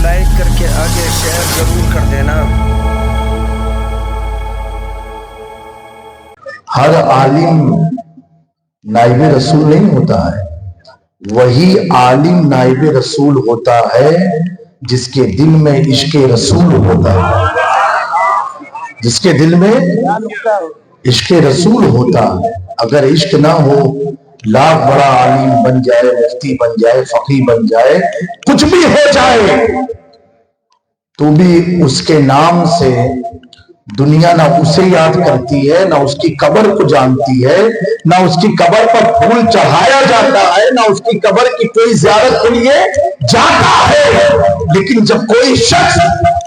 Like کر کے آگے شیئر ضرور کر دینا۔ ہر عالم نائب رسول نہیں ہوتا ہے، وہی عالم نائب رسول ہوتا ہے جس کے دل میں عشق رسول ہوتا ہے، جس کے دل میں عشق رسول ہوتا ہے۔ اگر عشق نہ ہو، لاکھ بڑا عالم بن جائے، مفتی بن جائے، فقیہ بن جائے، کچھ بھی ہو جائے، تو بھی اس کے نام سے دنیا نہ اسے یاد کرتی ہے، نہ اس کی قبر کو جانتی ہے، نہ اس کی قبر پر پھول چڑھایا جاتا ہے، نہ اس کی قبر کی کوئی زیارت کے لیے جاتا ہے۔ لیکن جب کوئی شخص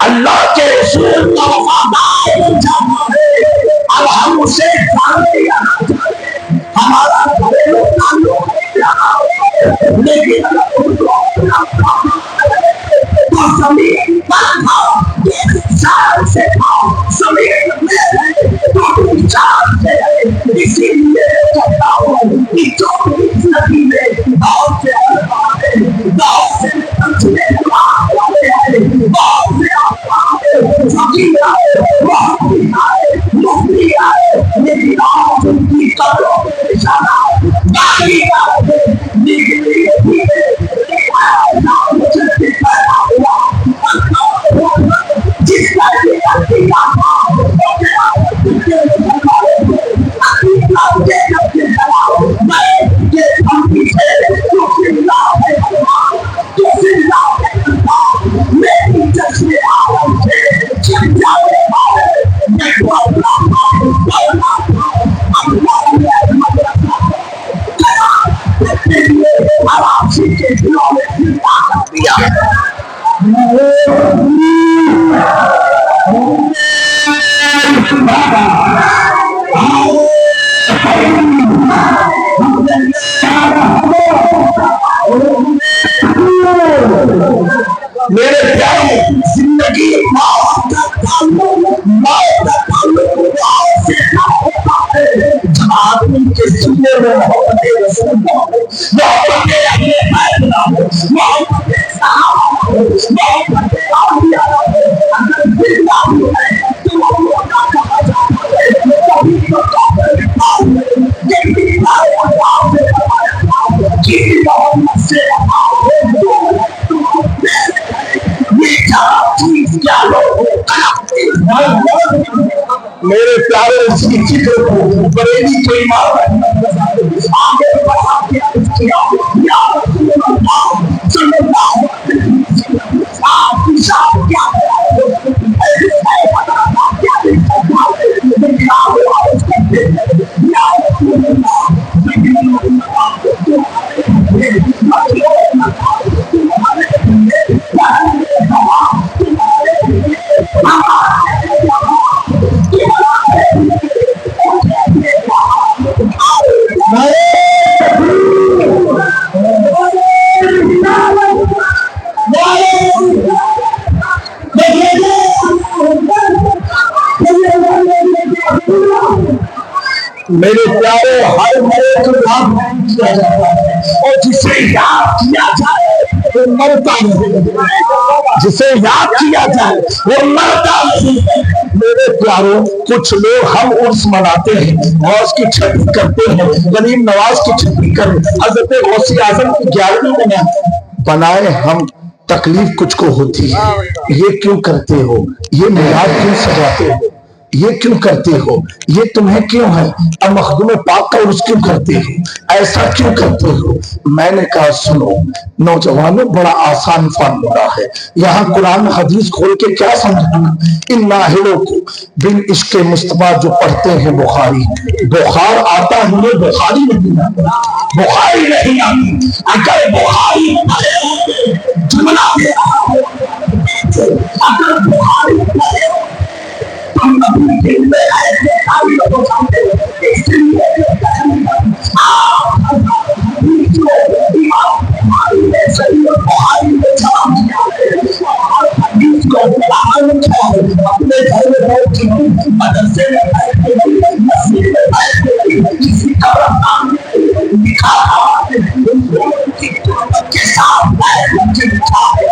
اللہ کے رسول کا وفادار بن جاتا ہے، اب ہم اسے جانتے ہیں، ہمارا گھریلو تعلق نہیں رہا ہے، لیکن اگر ان کو اپنا تو زمین پر تھا، چار سے تھا، زمین میں تو چار سے ہے۔ اسی لیے کہتا ہوں کہ جو اس ندی میں بہت سے علماء ہیں، بہت سے تجھے والے ہیں، بہت سے آئے فقیر آئے، محقق آئے، مفتی آئے، لیکن آج ان کی قبروں میں نشانہ باقی ہے۔ نکلی جس کا میرے پیارے، زندگی موت کا تعلق، موت کا تعلق موت سے نہ ہوتا ہے۔ جب آدمی کے سینے میں محبت رسول ہو، محبت اہل بیت ہو، محبت صحابہ ہو، محبت اولیاء ہو، اگر زندہ ہے تو وہ موتا کہا جاتا ہے۔ کبھی تو کافر قوم ہے، یہ بھی سارے اللہ سے فرمایا کہ محمد سے میرے پیارے، اس کی فکر کو بریلی کے امام آگے بڑھا کے عرض کیا، یا رسول اللہ صلی اللہ علیہ وسلم، آپ کی شان کیا ہے؟ ایسے بتانا کیا ہے؟ آپ عرض کرتے ہیں، یا رسول اللہ صلی اللہ علیہ میرے پیارے، ہر مرے کو یاد نہیں کیا جاتا ہے، اور جسے یاد کیا جائے وہ مرتا نہیں، جسے یاد کیا جائے وہ مرتا نہیں۔ میرے پیاروں، کچھ لوگ ہم عرس مناتے ہیں، غوث کی چھٹی کرتے ہیں، غنیم نواز کی چھٹی کریں، حضرت غوث اعظم کی 11ویں بنائے، ہم تکلیف کچھ کو ہوتی ہے۔ یہ کیوں کرتے ہو؟ یہ میلاد کیوں سجاتے ہو؟ یہ کیوں کرتے ہو؟ یہ تمہیں کیوں ہے؟ اب مخدوم پاک کا عرس کیوں کرتے ہو؟ ایسا کیوں کرتے ہو؟ میں نے کہا سنو نوجوانوں، بڑا آسان فارمولا ہے، یہاں قرآن حدیث کھول کے کیا سمجھنا۔ ان ناہلوں کو بن عشق مصطفیٰ جو پڑھتے ہیں بخاری، بخار آتا ہے، بخاری نہیں آتا، بخاری نہیں آتی۔ اگر بخاری پڑھے ہوتے جملہ دے رہا ہو، اگر بخاری پڑھے ہوتے ہم اپنے دل میں ایسے ساری لوگوں سامنے اس لیے آپ امام بخاری نے صحیح بخاری میں جواب دیا ہے، اور حدیث کو قرآن کیا ہے، اپنے گھر میں بیٹھ کے مدرسے میں بیٹھ کے مسجد میں بیٹھ کے کسی قبرستان میں لکھا تھا، کے ساتھ بیٹھ کے لکھا ہے،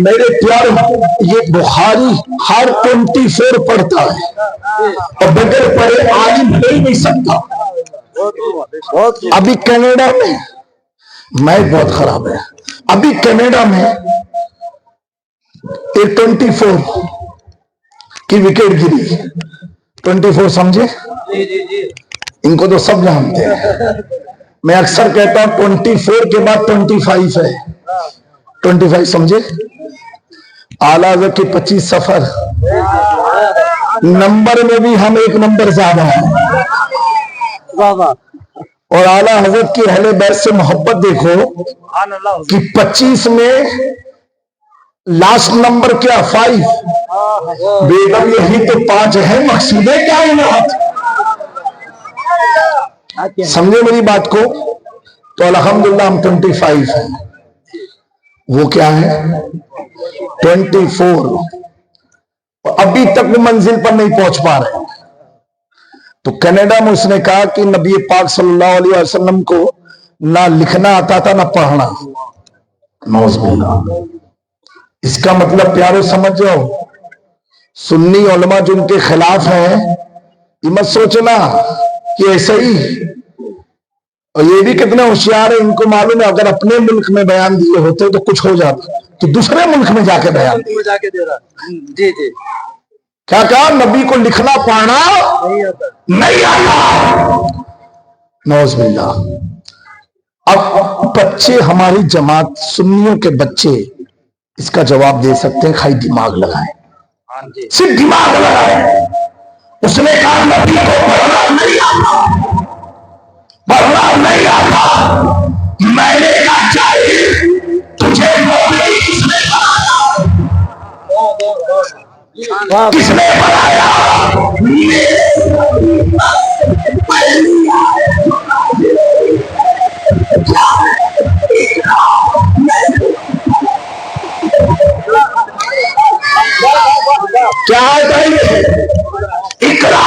میرے پیارے یہ بخاری ہر 24 پڑھتا ہے اور بغیر پڑھے عالم ہو ہی نہیں سکتا. ابھی کینیڈا میں بہت خراب ہے. ابھی کینیڈا میں 24 کی وکٹ گری. 24 سمجھے؟ ان کو تو سب جانتے ہیں. میں اکثر کہتا ہوں 24 کے بعد 25 ہے. 25 سمجھے؟ اعلیٰ حضرت کی 25 سفر نمبر میں بھی ہم 1 نمبر زیادہ ہیں. اور اعلیٰ حضرت کی اہل بیت سے محبت دیکھو کہ 25 میں لاسٹ نمبر کیا 5. بیگم یہی تو 5 ہے. مقصود ہے کیا سمجھے میری بات کو؟ تو الحمدللہ ہم 25 ہیں. وہ کیا ہے 24. ابھی تک وہ منزل پر نہیں پہنچ پا رہے. تو کینیڈا میں اس نے کہا کہ نبی پاک صلی اللہ علیہ وسلم کو نہ لکھنا آتا تھا نہ پڑھنا. نعوذ باللہ. اس کا مطلب پیارو سمجھ جاؤ, سنی علماء جو ان کے خلاف ہیں یہ مت سوچنا کہ ایسے ہی. اور یہ بھی کتنے ہوشیار ہیں, ان کو معلوم ہے اگر اپنے ملک میں بیان دیے ہوتے تو کچھ ہو جاتا, تو دوسرے ملک میں جا کے بیان دے. کیا کہا نبی کو لکھنا پڑھنا نہیں آتا. نعوذ باللہ. اب بچے ہماری جماعت سنیوں کے بچے اس کا جواب دے سکتے ہیں. کھائی دماغ لگائیں, صرف دماغ لگائیں. اس نے کہا نبی کو پڑھنا نہیں آتا, پڑھنا نہیں آتا. میں نے کہا چاہیے تجھے کس نے بنایا, کس نے بنایا. کیا ہے اقرا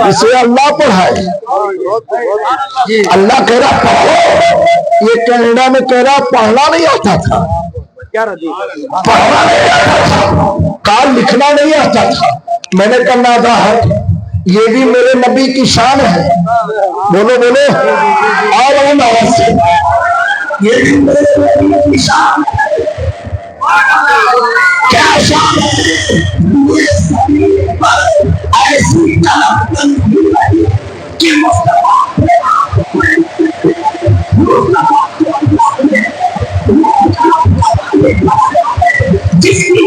اسے اللہ پڑھائے. اللہ کہہ رہا پڑھو. یہ کینیڈا میں کہہ رہا پڑھنا نہیں آتا تھا, پڑھنا نہیں آتا تھا, کال لکھنا نہیں آتا تھا. میں نے کرنا تھا ہے یہ بھی میرے نبی کی شان ہے. بولو بولو اور ان آواز سے یہ بھی میرے نبی کی شان ہے. کیا شان ہے؟ ایسی طلب کہ جس کی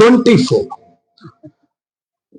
24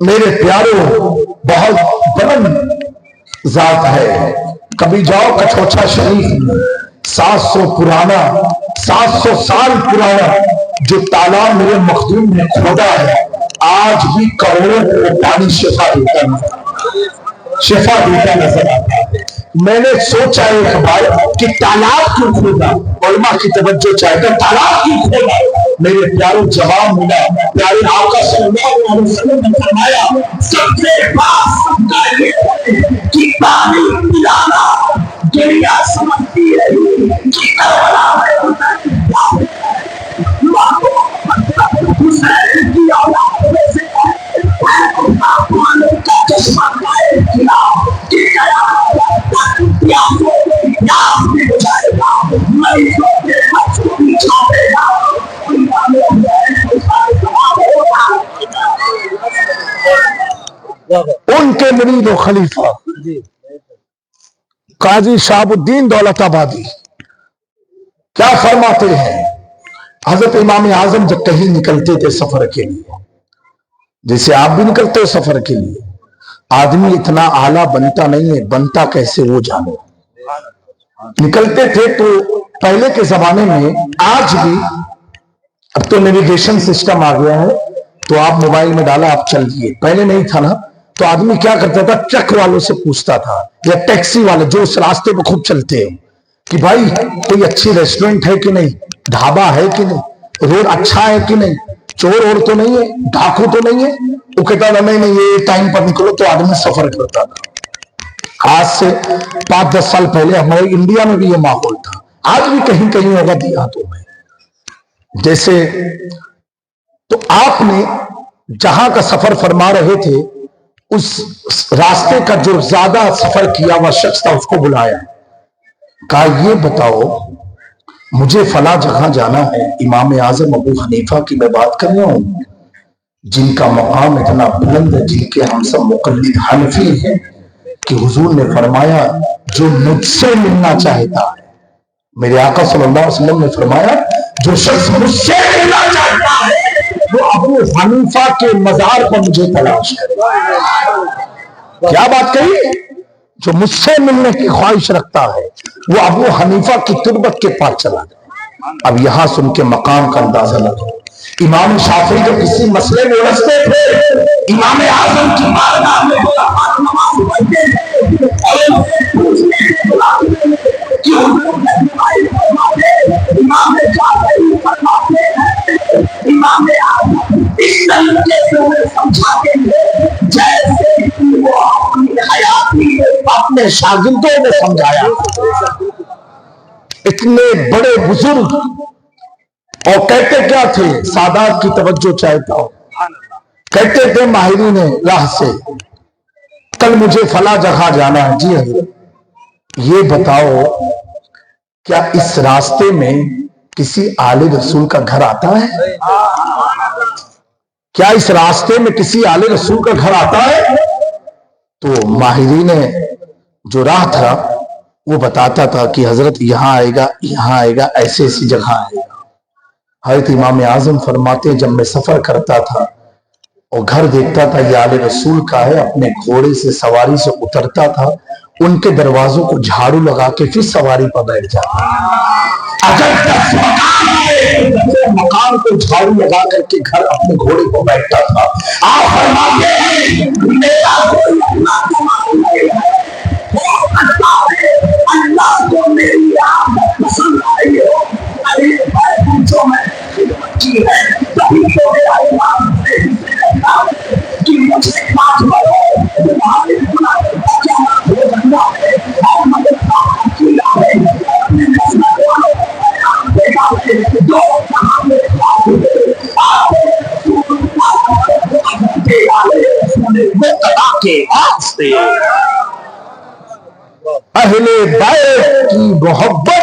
میرے پیاروں بہت بلند ذات ہے. کبھی جاؤ کچھوچا شریف میں 700 پرانا 700 سال پرانا جو تالاب میرے مخدوم نے کھودا ہے آج بھی کروڑوں کو پانی شفا دیتا نظر آتا ہے. میں نے سوچا ایک بار کہ تالاب کیوں کھودا, علماء کی توجہ چاہتا تالاب کیوں کھودا. میرے پیاروں جواب ملا. پیارے آقا صلی اللہ علیہ وسلم نے فرمایا سب سے پاس کہ پانی پلانا دنیا سمجھتی رہی کہ کربلا میں حسین کی اولاد میں سے کا چشمہ قائم کیا کہ ان کے مرید و خلیفہ قاضی شہاب الدین دولت آبادی کیا فرماتے ہیں. حضرت امام اعظم جب کہیں نکلتے تھے سفر کے لیے, جیسے آپ بھی نکلتے ہو سفر کے لیے, آدمی اتنا اعلیٰ بنتا نہیں ہے, بنتا کیسے وہ جانو. نکلتے تھے تو پہلے کے زمانے میں, آج بھی اب تو نیویگیشن سسٹم آ گیا ہے تو آپ موبائل میں ڈالا آپ چل دیے. پہلے نہیں تھا نا, تو آدمی کیا کرتا تھا ٹرک والوں سے پوچھتا تھا یا ٹیکسی والے جو اس راستے پہ خوب چلتے ہیں کہ بھائی کوئی اچھی ریسٹورنٹ ہے کہ نہیں, ڈھابا ہے کہ نہیں, روڈ اچھا ہے کہ نہیں, چور اور تو نہیں ہے, ڈاکو تو نہیں ہے. وہ کہتا تھا نہیں یہ ٹائم پر نکلو, تو آدمی سفر کرتا تھا. آج سے 5-10 سال پہلے ہمارے انڈیا میں بھی یہ ماحول تھا, آج بھی کہیں کہیں ہوگا دیہاتوں میں جیسے. تو آپ نے جہاں کا سفر فرما رہے تھے اس راستے کا جو زیادہ سفر کیا ہوا شخص تھا اس کو بلایا, کہا یہ بتاؤ مجھے فلاں جگہ جانا ہے. امام اعظم ابو حنیفہ کی میں بات کر رہا ہوں جن کا مقام اتنا بلند ہے, جن کے ہم سب مقلد حنفی ہیں, کہ حضور نے فرمایا جو مجھ سے ملنا چاہتا ہے, میرے آقا صلی اللہ علیہ وسلم نے فرمایا جو شخص مجھ سے ملنا چاہتا ہے وہ ابو حنیفہ کے مزار پر مجھے تلاش کرے. کیا بات کہی؟ جو مجھ سے ملنے کی خواہش رکھتا ہے وہ ابو حنیفہ کی تربت کے پاس چلا جائے. اب یہاں سن کے مقام کا اندازہ لگو. امام شافعی جو کسی مسئلے میں الجھتے تھے, امام اعظم کی بارگاہ میں اپنے شاگردوں نے سمجھایا. اتنے بڑے بزرگ, اور کہتے کیا تھے, سادات کی توجہ چاہتا ہوں, کہتے تھے ماہرین راہ سے کل مجھے فلاں جگہ جانا ہے. جی حضرت یہ بتاؤ کیا اس راستے میں کسی آل رسول کا گھر آتا ہے؟ کیا اس راستے میں کسی آل رسول کا گھر آتا ہے؟ تو ماہرین جو راہ تھا وہ بتاتا تھا کہ حضرت یہاں آئے گا, یہاں آئے گا, ایسے ایسی جگہ آئے گا. حضرت امام اعظم فرماتے جب میں سفر کرتا تھا اور گھر دیکھتا تھا یہ آل رسول کا ہے, اپنے گھوڑے سے سواری سے اترتا تھا, ان کے دروازوں کو جھاڑو لگا کے پھر سواری پر بیٹھ جاتا. اگر 10 مقام کو جھاڑو لگا کر کے گھر اپنے گھوڑے کو بیٹھتا تھا. آپ فرماتے ہیں اللہ کو میری آمد پسند آئی ہو, جو میں کی ہے تبھی تو میرا ایمان کہ مجھ سے بات کرو تمہارے گناہ کیا ہو جانا ہے اور مدد کیا ہے اپنے نسل والوں دیکھا ہے جو کہاں میں اہل بیت کی محبت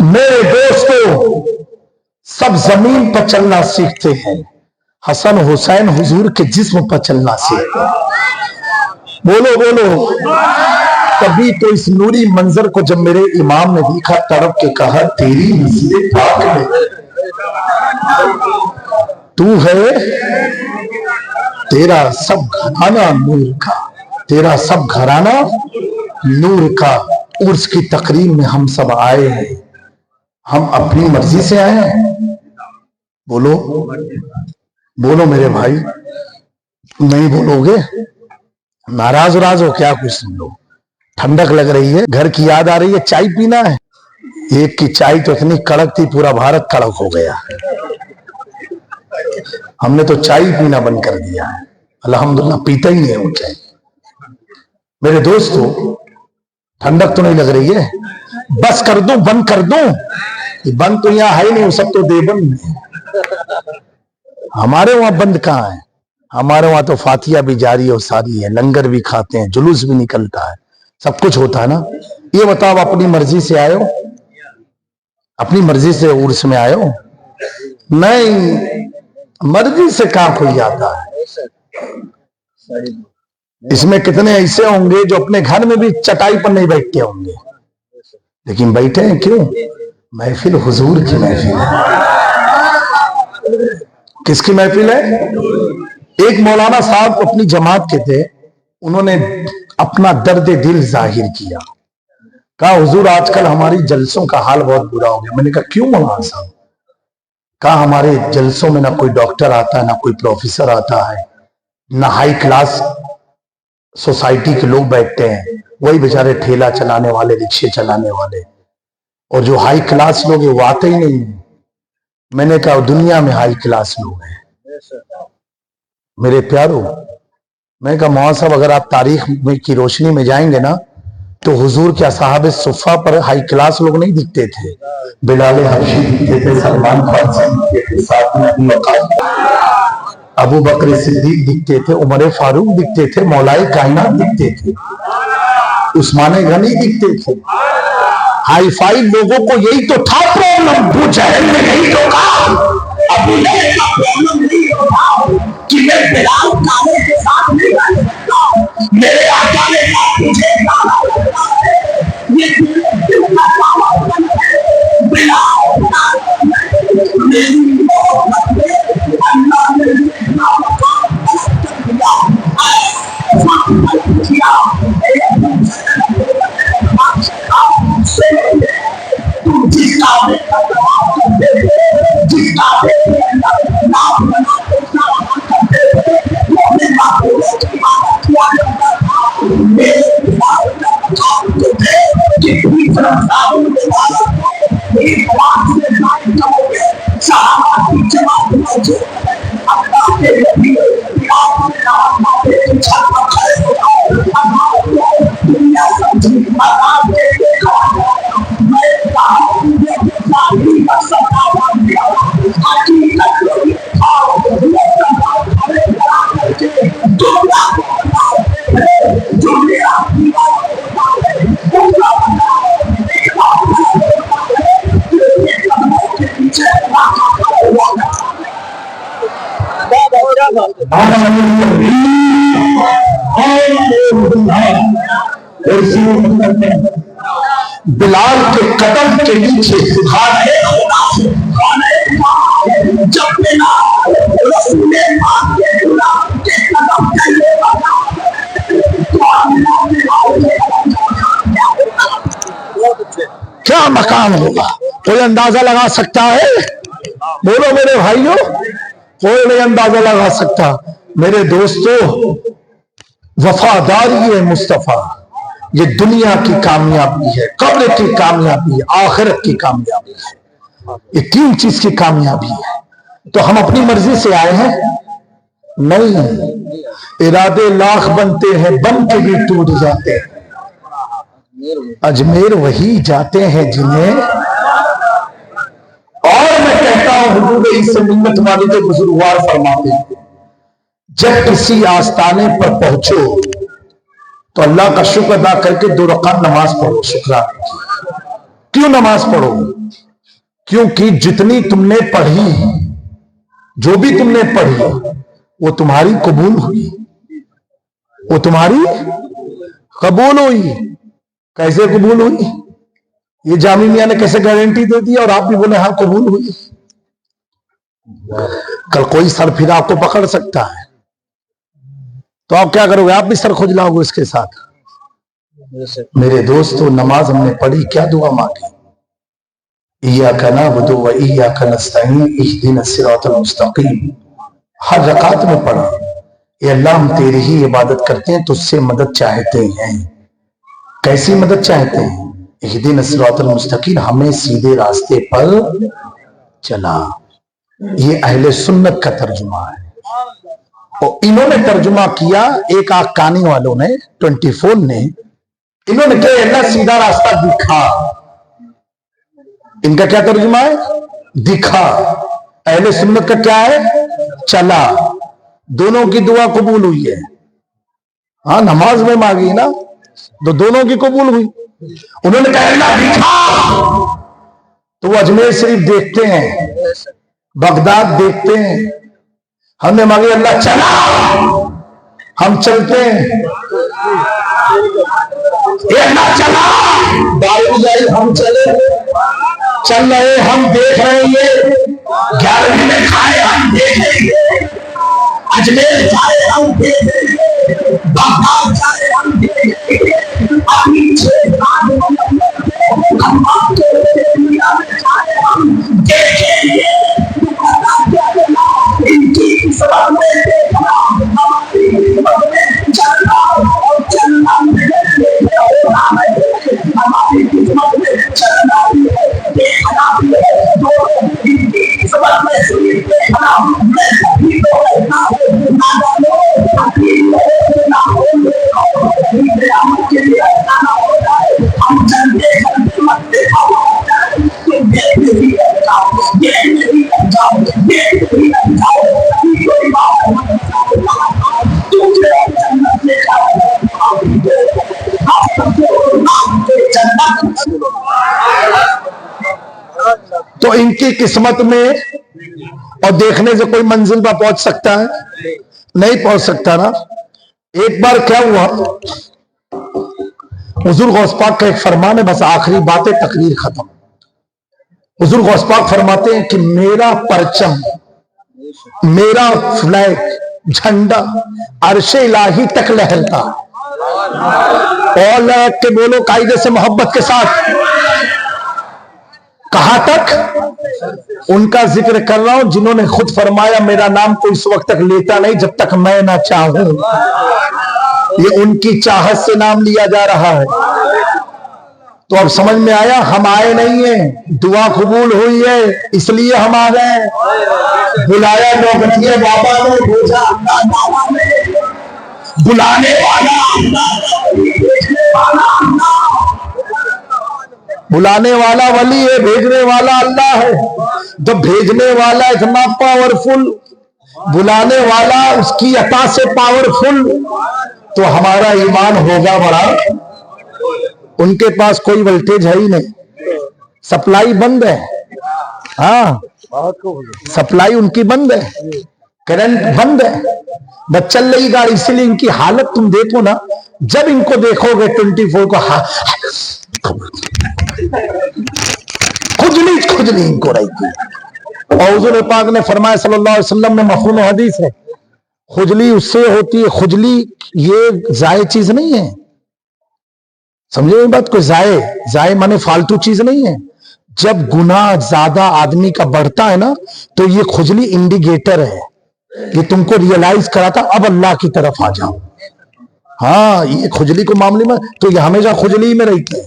میرے دوستو سب زمین پر چلنا سیکھتے ہیں، حسن حسین حضور کے جسم پر چلنا سیکھتے ہیں۔ بولو بولو۔ کبھی تو اس نوری منظر کو جب میرے امام نے دیکھا تڑپ کے کہا تیری نسل پاک میں تو ہے، تیرا سب گھرانہ نور کا، تیرا سب گھرانہ نور کا۔ عرس کی تقریب میں ہم سب آئے ہیں، ہم اپنی مرضی سے آئے ہیں؟ بولو بولو میرے بھائی، نہیں بولو گے؟ ناراض ہو کیا؟ کچھ سن لو، ٹھنڈک لگ رہی ہے، گھر کی یاد آ رہی ہے، چائے پینا ہے۔ ایک کی چائے تو اتنی کڑک تھی پورا بھارت کڑک ہو گیا۔ ہم نے تو چائے پینا بند کر دیا ہے، الحمدللہ پیتا ہی نہیں ہے وہ چائے۔ میرے دوستو ٹھنڈک تو نہیں لگ رہی ہے؟ بس کر دوں، بند کر دوں؟ بند تو یہاں ہے ہی نہیں، وہ سب تو دیوبند ہے۔ ہمارے وہاں بند کہاں ہے؟ ہمارے وہاں تو فاتحہ بھی جاری اور ساری ہے، لنگر بھی کھاتے ہیں، جلوس بھی نکلتا ہے، سب کچھ ہوتا ہے نا۔ یہ بتاؤ اپنی مرضی سے آئے ہو؟ اپنی مرضی سے عرس میں آئے ہو؟ نہیں، مرضی سے کہاں کوئی آتا ہے۔ اس میں کتنے ایسے ہوں گے جو اپنے گھر میں بھی چٹائی پر نہیں بیٹھتے ہوں گے، لیکن بیٹھے ہیں کیوں؟ محفل حضور کی محفل ہے۔ کس کی محفل ہے؟ ایک مولانا صاحب اپنی جماعت کے تھے، انہوں نے اپنا درد دل ظاہر کیا، کہا حضور آج کل ہماری جلسوں کا حال بہت برا ہو گیا۔ میں نے کہا کیوں مولانا صاحب؟ کہا ہمارے جلسوں میں نہ کوئی ڈاکٹر آتا ہے، نہ کوئی پروفیسر آتا ہے، نہ ہائی کلاس سوسائٹی کے لوگ بیٹھتے ہیں، وہی بیچارے ٹھیلا چلانے والے، رکشے چلانے والے، اور جو ہائی کلاس لوگ ہیں وہ آتے ہی نہیں ہیں۔ میں نے کہا دنیا میں ہائی کلاس لوگ ہیں میرے پیارو۔ میں نے کہا مولانا صاحب اگر آپ تاریخ میں کی روشنی میں جائیں گے نا تو حضور کے اصحاب صفہ پر ہائی کلاس لوگ نہیں دکھتے تھے، بلال حبشی دکھتے تھے، سلمان فارسی دکھتے تھے، ساتھ میں ابو وقاص، ابو بکر صدیق دکھتے تھے، عمر فاروق دکھتے تھے، مولائے کائنات دکھتے تھے، عثمان غنی دکھتے تھے۔ ہائی فائی لوگوں کو یہی تو تھا پرابلم۔ ابو جہل نے یہی تو کہا، ابو جہل کا پرابلم نہیں ہوتا کہ میں بلال کاموں کے ساتھ نہیں رہ سکتا، میرے آقا نے کہا تجھے کہا یہ دل کا کام ہے بلال میری محبت میں اللہ نے اتنا مقام کر دیا بلال کے قدم کے نیچے خدا ہے، جب بلال رسول پاک کے غلام کے قدم کے کیا مقام ہوگا؟ کوئی اندازہ لگا سکتا ہے؟ بولو میرے بھائیوں، کوئی نہیں اندازہ لگا سکتا۔ میرے دوستو وفاداری مصطفیٰ یہ دنیا کی کامیابی ہے، قبر کی کامیابی ہے، آخرت کی کامیابی ہے۔ یہ 3 چیز کی کامیابی ہے. تو ہم اپنی مرضی سے آئے ہیں نہیں, ارادے لاکھ بنتے ہیں, بن کے بھی ٹوٹ جاتے ہیں. اجمیر وہی جاتے ہیں جنہیں, اور میں کہتا ہوں حضور اس سے منت والے کے بزرگوار فرماتے ہیں جب کسی آستانے پر پہنچو تو اللہ کا شکر ادا کر کے 2 رکعت نماز پڑھو, شکرانے کی. کیوں نماز پڑھو؟ کیونکہ جتنی تم نے پڑھی, جو بھی تم نے پڑھی, وہ تمہاری قبول ہوئی, وہ تمہاری قبول ہوئی. کیسے قبول ہوئی؟ یہ جامی میاں نے کیسے گارنٹی دے دی اور آپ بھی بولے ہاں قبول ہوئی؟ کل کوئی سر پھر آپ کو پکڑ سکتا ہے, تو آپ کیا کرو گے؟ آپ بھی سر کھجلاؤ گے اس کے ساتھ. میرے دوستو, نماز ہم نے پڑھی, کیا دعا مانگی؟ ایاک نعبد و ایاک نستعین اہدنا الصراط المستقیم. ہر رکعت میں پڑھا, اے اللہ ہم تیری ہی عبادت کرتے ہیں, تجھ سے مدد چاہتے ہیں. کیسی مدد چاہتے ہیں؟ اہدنا الصراط المستقیم, ہمیں سیدھے راستے پر چلا. یہ اہل سنت کا ترجمہ ہے. اور انہوں نے ترجمہ کیا, ایک آنکھ کانی والوں نے 24 نے, انہوں نے کہا اللہ سیدھا راستہ دکھا. ان کا کیا ترجمہ ہے؟ دکھا. اہل سنت کا کیا ہے؟ چلا. دونوں کی دعا قبول ہوئی ہے. ہاں نماز میں مانگی نا, تو دونوں کی قبول ہوئی. انہوں نے کہا اللہ دکھا, تو وہ اجمیر شریف دیکھتے ہیں, بغداد دیکھتے ہیں. ہم نے مانگی اللہ چلا, ہم چلتے ہیں. اللہ چلا, ہم چلے, چل رہے, ہم دیکھ رہے ہیں. یہ 11 میں کھائے ہم دیکھیں گے, اجمیر جائے ہم دیکھیں گے, بغداد جائے ہم دیکھیں گے. اپنی دیکھیں گے. ان کی سبب میں چلنا اور چلنا ہماری قسمت میں چلنا دیکھنا سبب میں سنی دیکھنا. میں سبھی کو رہنا نہ جانو نہ ہو کے لیے نہ ہو جائے. ہم چلتے چلتے مت دیکھا ہو جائے. دیکھتے ہی رہ جاؤ, دیکھتے ہی رہ جاؤ, دیکھتے ہی رہ جاؤ. کوئی بات تو ان کی قسمت میں اور دیکھنے سے کوئی منزل پر پہنچ سکتا ہے؟ نہیں پہنچ سکتا نا. ایک بار کیا ہوا, حضور غوث پاک کا ایک فرمان ہے, بس آخری باتیں, تقریر ختم. حضور غوث پاک فرماتے ہیں کہ میرا پرچم, میرا فلیگ, جھنڈا عرش الہی تک لہرتا. اور لہر کے بولو قاعدے سے, محبت کے ساتھ. کہاں تک؟ ان کا ذکر کر رہا ہوں جنہوں نے خود فرمایا میرا نام تو اس وقت تک لیتا نہیں جب تک میں نہ چاہوں. یہ ان کی چاہت سے نام لیا جا رہا ہے. تو اب سمجھ میں آیا, ہم آئے نہیں ہیں, دعا قبول ہوئی ہے اس لیے ہم آ گئے. بلایا نوبتیہ بابا نے, بھیجا بلانے بلانے والا ولی ہے, بھیجنے والا اللہ ہے. جب بھیجنے والا اتنا پاورفل, بلانے والا اس کی عطا سے پاورفل, تو ہمارا ایمان ہوگا بڑا. ان کے پاس کوئی وولٹیج ہے ہی نہیں, سپلائی بند ہے. ہاں سپلائی ان کی بند ہے, کرنٹ بند ہے, بس چل رہی گاڑی. اسی لیے ان کی حالت تم دیکھو نا, جب ان کو دیکھو گے 24 کو کھجلی ان کو رہی تھی. اور حضور پاک نے فرمایا صلی اللہ علیہ وسلم میں مفہوم حدیث ہے, کھجلی اس سے ہوتی ہے, کھجلی یہ ضائع چیز نہیں ہے. سمجھے یہ بات؟ کوئی ضائع مانے فالتو چیز نہیں ہے. جب گناہ زیادہ آدمی کا بڑھتا ہے نا, تو یہ کھجلی انڈیکیٹر ہے, یہ تم کو ریئلائز کراتا اب اللہ کی طرف آ جاؤ. ہاں یہ کھجلی کو معاملے میں تو یہ ہمیشہ کھجلی میں رہتے ہیں.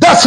10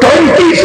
24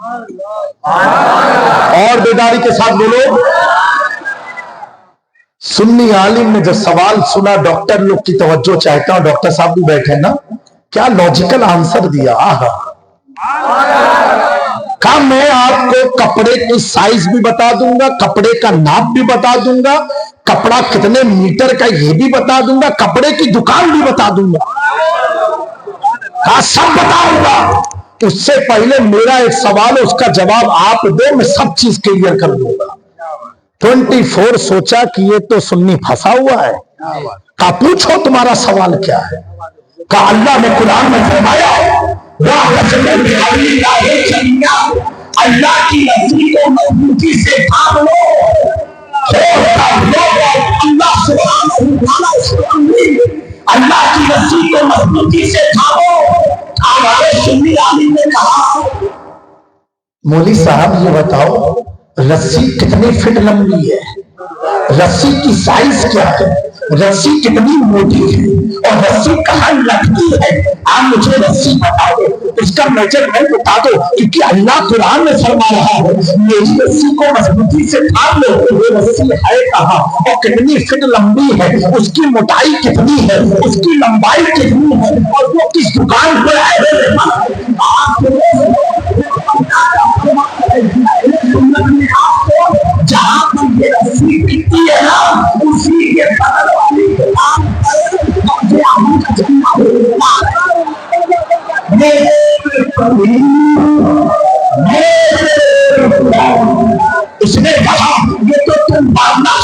اور بیداری کے ساتھ بولو. سنی عالم نے جو سوال سنا, ڈاکٹر لوگ کی توجہ چاہتا ہوں, ڈاکٹر صاحب بھی بیٹھے نا, کیا لاجیکل آنسر دیا. کہا میں آپ کو کپڑے کی سائز بھی بتا دوں گا, کپڑے کا ناپ بھی بتا دوں گا, کپڑا کتنے میٹر کا یہ بھی بتا دوں گا, کپڑے کی دکان بھی بتا دوں گا. کہا سب بتاؤں گا. اس سے پہلے میرا ایک سوال ہے, اس کا جواب آپ دو, میں سب چیز کلیئر کر دوں گا. 24 سوچا کہ یہ تو سنی پھنسا ہوا ہے. کہا پوچھو تمہارا سوال کیا ہے. کہا اللہ نے قرآن میں فرمایا اللہ کی رضی کو مضبوطی سے تھام لو. اللہ کی رضی کو مضبوطی سے تھامو. ہمارے سنی عالم نے کہا مولوی صاحب یہ بتاؤ رسی کتنے فٹ لمبی ہے, رسی کی سائز کیا ہے, رسی کتنی موٹی ہے, اور رسی کہاں لگتی ہے. آپ مجھے رسی بتاؤ, اس کا میجرمنٹ بتا دو, کیونکہ اللہ قرآن میں فرما رہا ہے میری رسی کو مضبوطی سے تھام لو. وہ رسی ہے کہاں اور کتنی فٹ لمبی ہے, اس کی موٹائی کتنی ہے, اس کی لمبائی کتنی ہے, اور وہ کس دکان پر آئے. جہاں پر یہ رسی بکتی ہے نا, اسی کے بدل والی دکان اس نے کہا یہ تو تم بارنا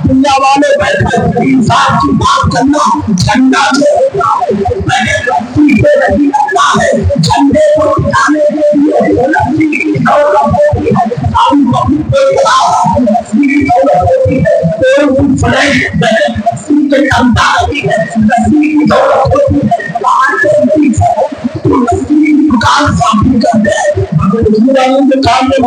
دنیا والے بیٹھے انسان کی بات کرنا جھنڈا میں نے رسی پہ نہیں لگنا ہے, جھنڈے کو اٹھانے کے لیے رسی کی ضرورت ہوتی ہے. رسی کے چمتا نہیں ہے, رسی کی ضرورت ہوتی ہے. دکان صاحب کرتے ہیں دکان میں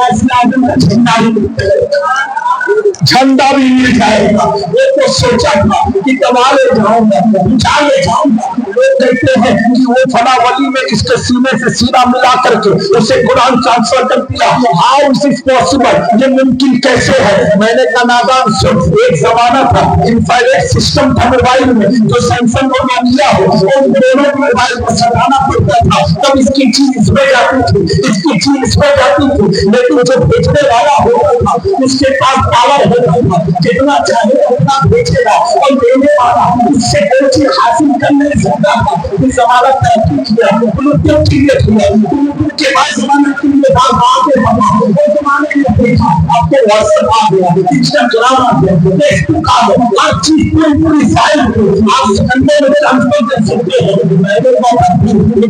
جھنڈا بھی مل جائے گا. وہ تو سوچا تھا کہ کما لے جاؤں گا, پہنچا لے جاؤں گا. لوگ کہتے ہیں کہ وہ فلاں ولی میں اس کے سینے سے سینہ ملا کر کے اسے قرآن ٹرانسفر کر دیا. ہاؤ از اٹ پاسبل, یہ ممکن کیسے ہے. میں نے کہا نادان سن, ایک زمانہ تھا انفرارڈ سسٹم تھا موبائل میں, جو سیمسنگ اور نوکیا ہو, ان دونوں موبائل کو سجانا پڑتا تھا. تب اس کی چیز اس میں جاتی تھی, اس کی چیز اس میں جاتی تھی, لیکن جو بیچنے والا ہوتا تھا اس کے پاس پاور ہوتا تھا, جتنا چاہے اتنا بیچے گا, اور دینے والا اس سے کوئی چیز حاصل کر نہیں سکتا تھا. اس زمانہ ترقی کیا, بلوٹوتھ کلیئر کیا, بلوٹوتھ کے بعد زمانہ کلیئر آگے بڑھا, وہ زمانے میں دیکھا آپ کو واٹس ایپ آ گیا, انسٹاگرام آ گیا, فیس بک آ گیا, ہر چیز پوری فائل آپ سیکنڈوں میں ٹرانسفر کر سکتے ہیں. میں نے کہا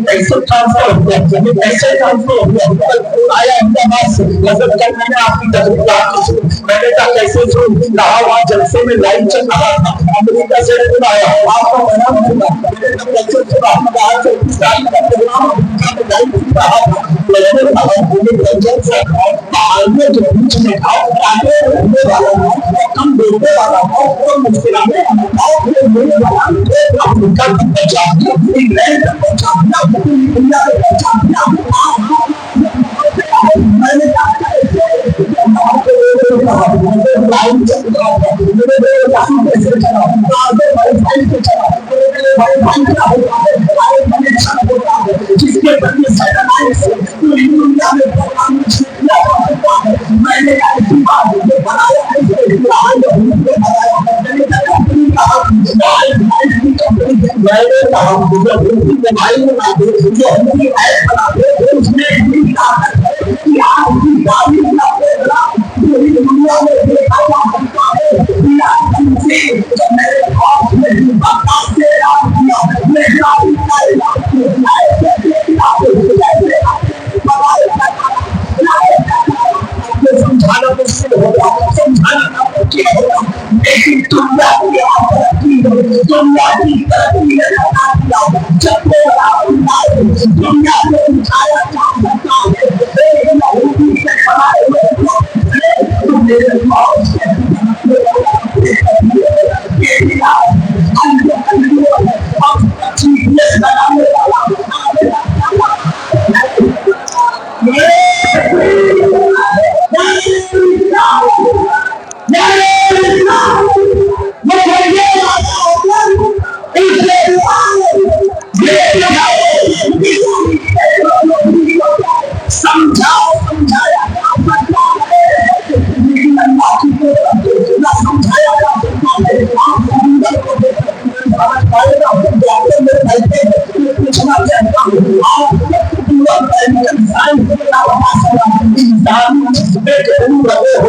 پیسے ٹرانسفر ہو گیا, پیسے ٹرانسفر ہو گیا. آیا احمدآباد سے نظر کر, میں نے آپ کی تجربات کی سنی. میں نے کہا کیسے سن رہا, وہاں جلسے میں لائن چل رہا تھا, امریکہ سے آیا, آپ کا پیغام ملا. میں نے کہا کیسے سنا, آج سے اسرائیل کا پیغام لائن چل رہا تھا. میں نے کہا مجھے رنجن سے آدمی جو بیچ میں تھا, آگے رہنے والا تھا, کم دینے والا تھا, اور مسکرانے والا تھا, میرے والا امریکہ کی پہچان, انگلینڈ کا پہچان, پوری دنیا کا پہچان. میں نے کہا لائن چل رہا تھا, میرے لائن کیسے چلا, وائی فائی سے چلا, وائی فائی کیا ہوتا ہے, کنیکشن ہوتا ہے جس کے ذریعے سیٹلائٹ سے پوری دنیا میں پیغام چھوڑا جاتا ہے. میں نے ایسی بات بنایا ایسے بنایا, میں نے کہا موبائل بنا دے, جو ہماری ایپ بنا دے, اس میں بھی کہا ہے کہ آپ کی گاڑی بنا دے گا, پوری دنیا میں دیکھا جا سکتا ہے. میرے ہاتھ میں بتا سے سمجھانا مشکل ہوگا, سمجھانا ممکن ہوگا, لیکن دنیا کی دنیا کی ترقی جب دنیا کو اٹھایا جا سکتا ہے, لیکن یہودی سے بنائے ہوئے تو میرے پاس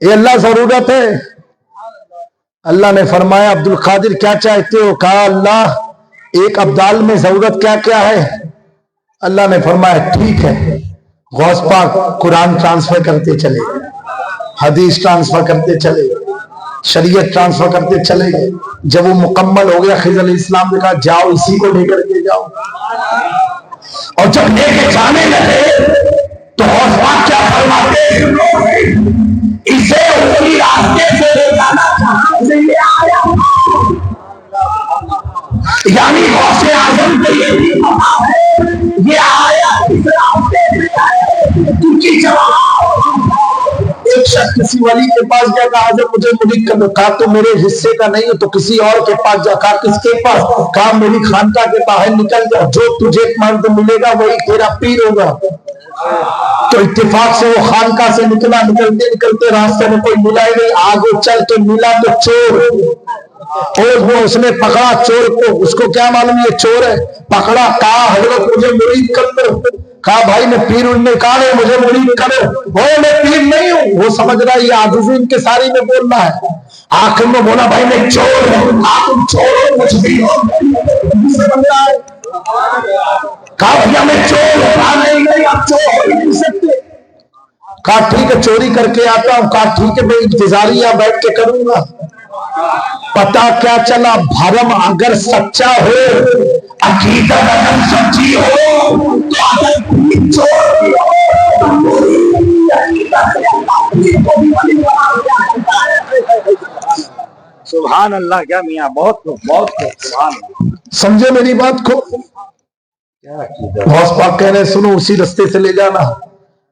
یہ اللہ ضرورت ہے. اللہ نے فرمایا عبد القادر کیا چاہتے ہو؟ کہا اللہ ایک ابدال میں ضرورت کیا کیا ہے؟ اللہ نے فرمایا ٹھیک ہے. غوث پاک قرآن ٹرانسفر کرتے چلے گئے, حدیث ٹرانسفر کرتے چلے گئے, شریعت ٹرانسفر کرتے چلے گئے. جب وہ مکمل ہو گیا خضر علیہ السلام نے کہا جاؤ اسی کو لے کر کے جاؤ. اور جب لے کے جانے لگے تو غوث پاک کیا فرماتے؟ اسے اسی راستے سے لے جانا جہاں سے یہ آیا. یعنی غوث اعظم کو یہ بھی پتا ہے یہ آیا اس راستے سے آیا. تم کی جواب ایک شخص کسی ولی کے پاس گیا, کہا حضرت مجھے مرید کر دو. کہا تو میرے حصے کا نہیں ہے تو کسی اور کے پاس جا. کہا کس کے پاس؟ کہا میری خانقاہ کے باہر نکل جا, جو تجھے مرد ملے گا وہی تیرا پیر ہوگا. تو اتفاق سے وہ خانقاہ سے نکلا. نکلتے نکلتے راستے میں کوئی ملا ہی نہیں. آگے چل کے ملا تو چور, اور وہ اس نے پکڑا چور کو. اس کو کیا معلوم یہ چور ہے, پکڑا. کہا حضرت مجھے مرید کر دو. کہا بھائی میں پیر ہوں. نے کہا نہیں مجھے مرید کرو. وہ میں پیر نہیں ہوں. وہ سمجھ رہا ہے یہ عاجزی ان کے ساری میں بولنا ہے. آخر میں بولا بھائی میں چور ہوں. تم چور ہو کچھ بھی ہو. کہا بھیا میں چور ہوں. کہا نہیں آپ چور ہو نہیں سکتے. کہا ٹھیک ہے چوری کر کے آتا ہوں. کہا ٹھیک ہے میں انتظاری یہاں بیٹھ کے کروں گا. پتا کیا چلا, بھرم اگر سچا ہو, عقیدت اگر سچی ہو, تو سبحان اللہ. کیا میاں بہت سبحان اللہ. سمجھے میری بات کو؟ غوث پاک کہہ رہے سنو اسی رستے سے لے جانا,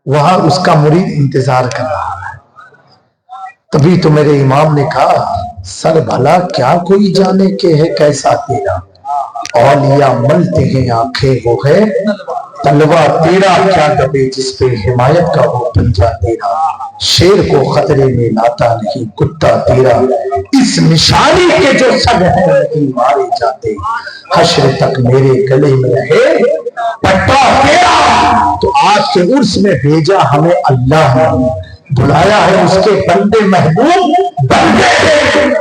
وہاں اس کا مرید انتظار کر رہا ہے. تبھی تو میرے امام نے کہا سر بھلا کیا کوئی جانے کے ہے کیسا تیرا, اولیاء ملتے ہیں آنکھیں وہ ہے تلوا تیرا, کیا دبے جس پہ حمایت کا وہ پنجا تیرا. شیر کو خطرے میں لاتا نہیں کتا تیرا, اس نشانی کے جو سگ ہیں نہیں مارے جاتے. حشر تک میرے گلے میں رہے پٹا تیرا. تو آج کے عرس میں بھیجا ہمیں اللہ نے, بلایا ہے اس کے بندے محبوب بندے.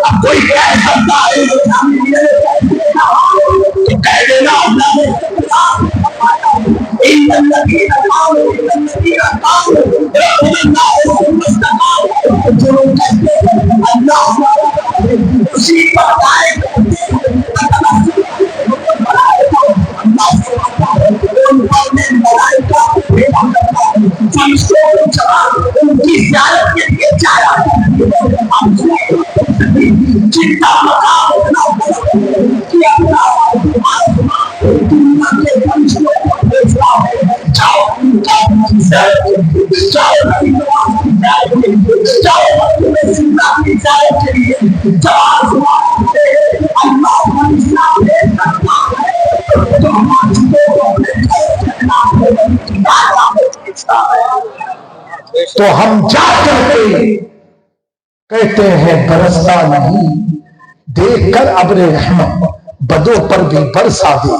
اب کوئی کہہ سکتا ہے تو کہہ دینا تو ہم جا کر کے کہتے ہیں برستا نہیں, دیکھ کر ابر رحمت بدوں پر بھی برسا دے.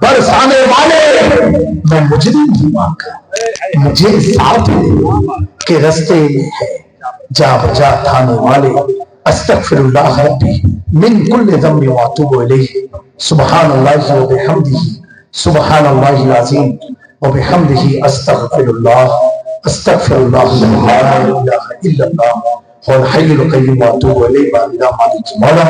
برسانے والے میں مجرم ہوں, مجھے ساتھ دے کہ رستے میں ہے جا بجا تھانے والے. استغفر اللہ ربی من کل ذنب واتوب الیہ. سبحان اللہ و بحمدہ سبحان اللہ العظیم و بحمدہ استغفر اللہ. استغفر اللہ لا الہ الا اللہ هو الحي القيوم واتوب الیہ. مولا